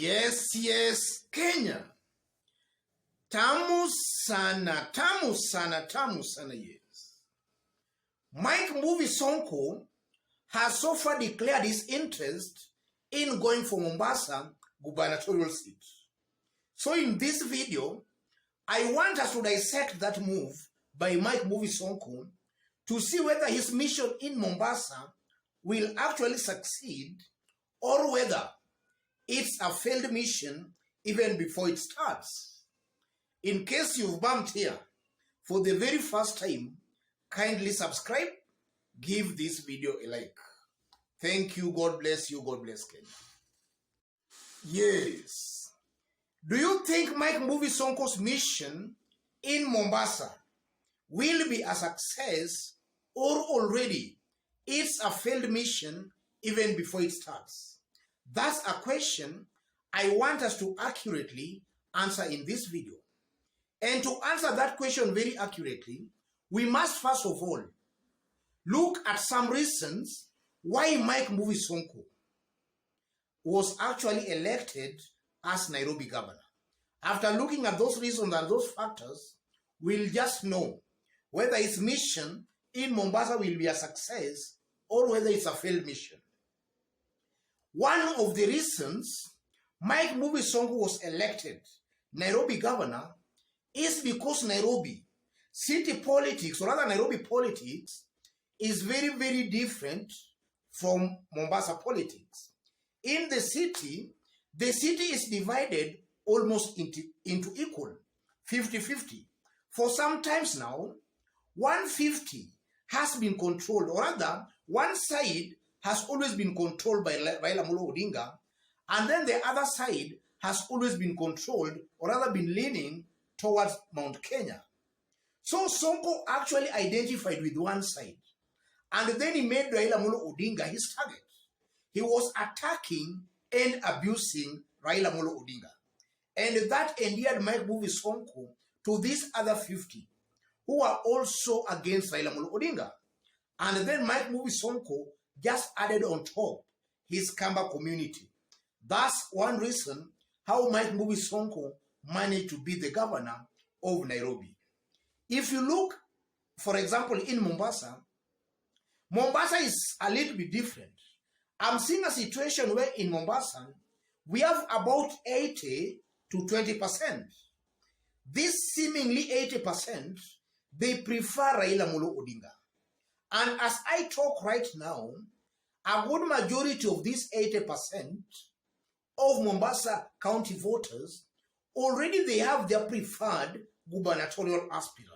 Yes, Kenya. Tamu sana, yes. Mike Movie Sonko has so far declared his interest in going for Mombasa gubernatorial seat. So in this video, I want us to dissect that move by Mike Movie Sonko to see whether his mission in Mombasa will actually succeed or whether it's a failed mission even before it starts. In case you've bumped here for the very first time, kindly subscribe, give this video a like. Thank you, God bless you, God bless Kenya. Yes. Do you think Mike Movie Sonko's mission in Mombasa will be a success or already it's a failed mission even before it starts? That's a question I want us to accurately answer in this video. And to answer that question very accurately, we must first of all look at some reasons why Mike Movie Sonko was actually elected as Nairobi governor. After looking at those reasons and those factors, we'll just know whether his mission in Mombasa will be a success or whether it's a failed mission. One of the reasons Mike Movie Sonko was elected Nairobi governor is because Nairobi city politics, or rather Nairobi politics, is very, very different from Mombasa politics. In the city is divided almost into equal, 50-50. For some times now, 150 has been controlled, or rather, one side has always been controlled by Raila Amolo Odinga, and then the other side has always been controlled, or rather been leaning towards Mount Kenya. So Sonko actually identified with one side, and then he made Raila Amolo Odinga his target. He was attacking and abusing Raila Amolo Odinga. And that endeared Mike Movie Sonko to these other 50 who are also against Raila Amolo Odinga. And then Mike Movie Sonko just added on top his Kamba community. That's one reason how Mike Movie Sonko managed to be the governor of Nairobi. If you look, for example, in Mombasa, Mombasa is a little bit different. I'm seeing a situation where in Mombasa, we have about 80 to 20%. This seemingly 80%, they prefer Raila Amolo Odinga. And as I talk right now, a good majority of these 80% of Mombasa County voters, already they have their preferred gubernatorial aspirant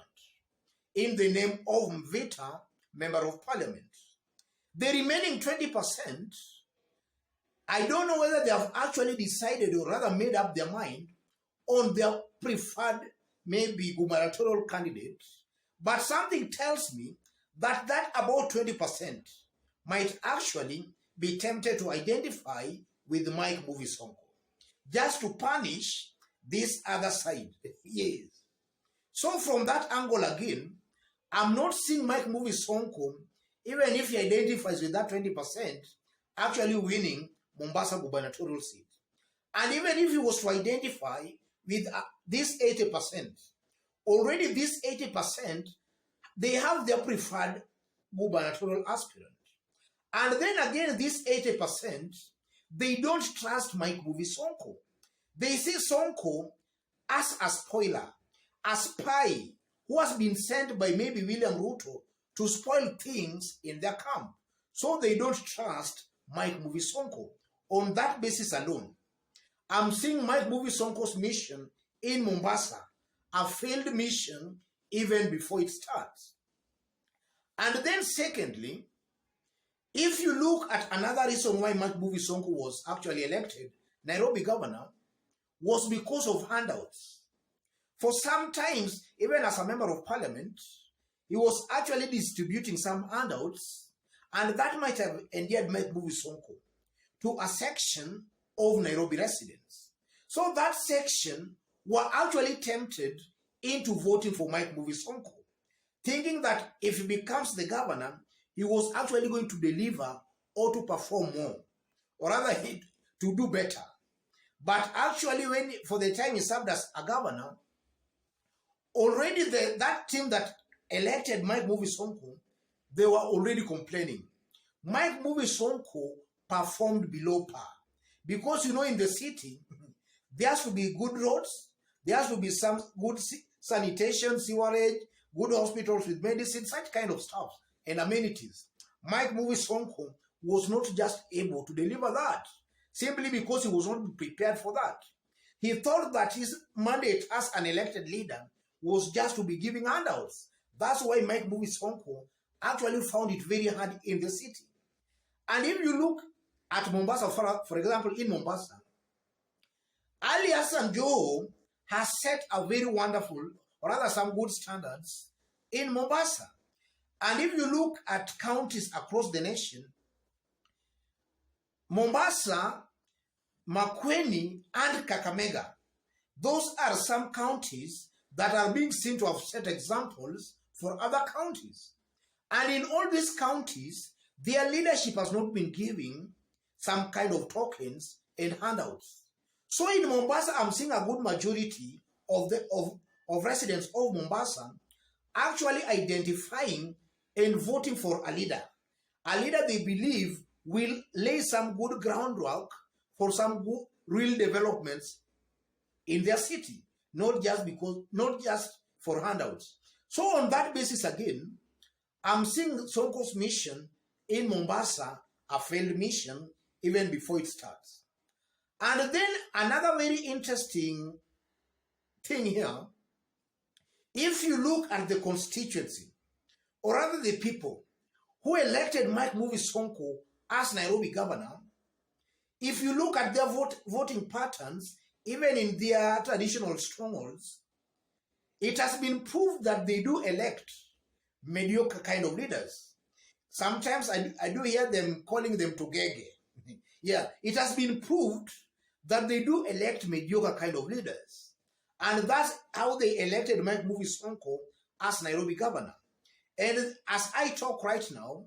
in the name of Mvita, Member of Parliament. The remaining 20%, I don't know whether they have actually decided or rather made up their mind on their preferred maybe gubernatorial candidate, but something tells me that about 20% might actually be tempted to identify with Mike Movie Sonko, just to punish this other side. Yes. So from that angle again, I'm not seeing Mike Movie Sonko, even if he identifies with that 20%, actually winning Mombasa gubernatorial seat. And even if he was to identify with this 80%, already this 80%, they have their preferred gubernatorial aspirant. And then again, this 80%, they don't trust Mike Movie Sonko. They see Sonko as a spoiler, a spy who has been sent by maybe William Ruto to spoil things in their camp. So they don't trust Mike Movie Sonko. On that basis alone, I'm seeing Mike Movie Sonko's mission in Mombasa a failed mission even before it starts. And then secondly, if you look at another reason why Mike Movie Sonko was actually elected Nairobi governor, was because of handouts. For some times, even as a member of parliament, he was actually distributing some handouts, and that might have endeared Mike Movie Sonko to a section of Nairobi residents. So that section were actually tempted into voting for Mike Movie Sonko, thinking that if he becomes the governor, he was actually going to deliver or to perform more, or rather to do better. But actually, for the time he served as a governor, already that team that elected Mike Movie Sonko, they were already complaining. Mike Movie Sonko performed below par. Because, in the city, there has to be good roads, there has to be some good sanitation, sewerage, good hospitals with medicine, such kind of stuff, and amenities. Mike Movie Sonko was not just able to deliver that, simply because he was not prepared for that. He thought that his mandate as an elected leader was just to be giving handouts. That's why Mike Movie Sonko actually found it very hard in the city. And if you look at Mombasa, for example, in Mombasa, Ali Hassan Joho has set a very wonderful, or rather some good standards in Mombasa. And if you look at counties across the nation, Mombasa, Makueni, and Kakamega, those are some counties that are being seen to have set examples for other counties. And in all these counties, their leadership has not been giving some kind of tokens and handouts. So in Mombasa, I'm seeing a good majority of residents of Mombasa actually identifying and voting for a leader they believe will lay some good groundwork for some good, real developments in their city, not just for handouts. So on that basis again, I'm seeing Sonko's mission in Mombasa a failed mission even before it starts. And then another very interesting thing here, if you look at the constituency, or rather the people who elected Mike Movie Sonko as Nairobi governor, if you look at their voting patterns, even in their traditional strongholds, it has been proved that they do elect mediocre kind of leaders. Sometimes I do hear them calling them togege. Yeah, it has been proved that they do elect mediocre kind of leaders. And that's how they elected Mike Movie Sonko as Nairobi governor. And as I talk right now,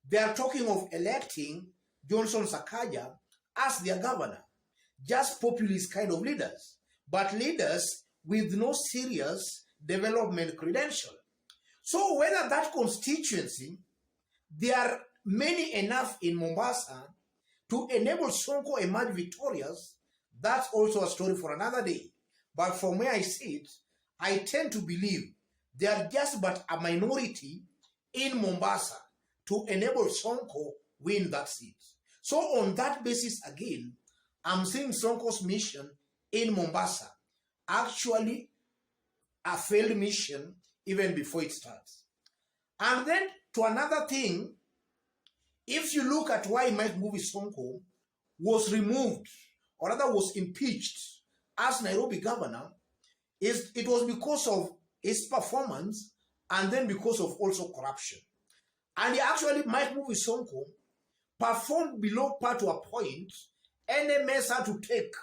they are talking of electing Johnson Sakaja as their governor. Just populist kind of leaders, but leaders with no serious development credential. So whether that constituency, there are many enough in Mombasa to enable Sonko emerge victorious, that's also a story for another day. But from where I sit, I tend to believe they are just but a minority in Mombasa to enable Sonko win that seat. So on that basis again, I'm seeing Sonko's mission in Mombasa actually a failed mission even before it starts. And then to another thing, if you look at why Mike Movie Sonko was removed, or rather was impeached as Nairobi governor, it was because of his performance and then because of also corruption. And actually, Mike Movie Sonko performed below par to a point. NMS had to take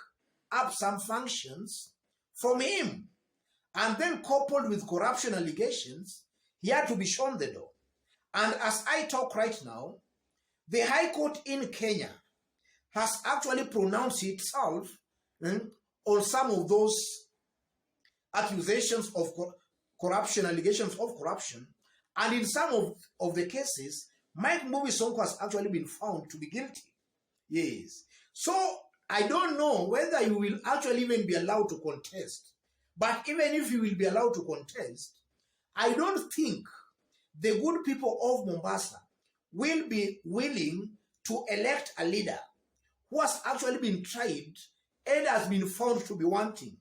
up some functions from him. And then coupled with corruption allegations, he had to be shown the door. And as I talk right now, the High Court in Kenya has actually pronounced itself on some of those accusations of corruption, allegations of corruption. And in some of the cases, Mike Movie Sonko has actually been found to be guilty. Yes. So I don't know whether you will actually even be allowed to contest. But even if you will be allowed to contest, I don't think the good people of Mombasa will be willing to elect a leader who has actually been tried and has been found to be wanting.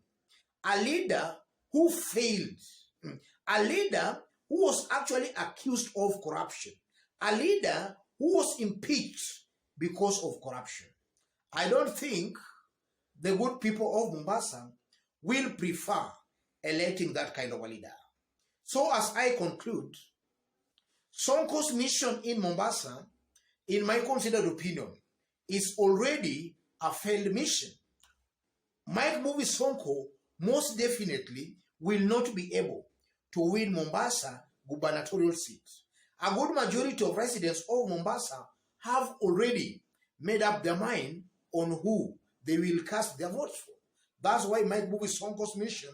A leader who failed. A leader who was actually accused of corruption. A leader who was impeached because of corruption. I don't think the good people of Mombasa will prefer electing that kind of a leader. So as I conclude, Sonko's mission in Mombasa, in my considered opinion, is already a failed mission. Mike Movie Sonko most definitely will not be able to win Mombasa gubernatorial seat. A good majority of residents of Mombasa have already made up their mind on who they will cast their votes for. That's why Mike Mbuvi Sonko's mission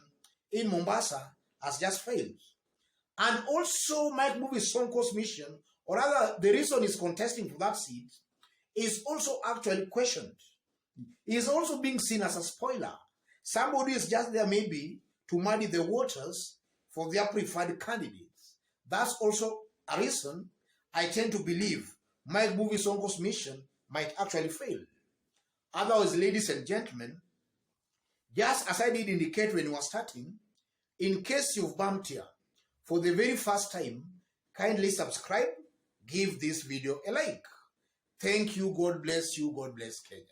in Mombasa has just failed. And also Mike Mbuvi Sonko's mission, or rather the reason he's contesting for that seat, is also actually questioned. He is also being seen as a spoiler. Somebody is just there maybe to muddy the waters for their preferred candidates. That's also a reason I tend to believe Mike Mbuvi Sonko's mission might actually fail. Otherwise, ladies and gentlemen, just as I did indicate when we were starting, in case you've bumped here for the very first time, kindly subscribe, give this video a like. Thank you, God bless you, God bless Kenya.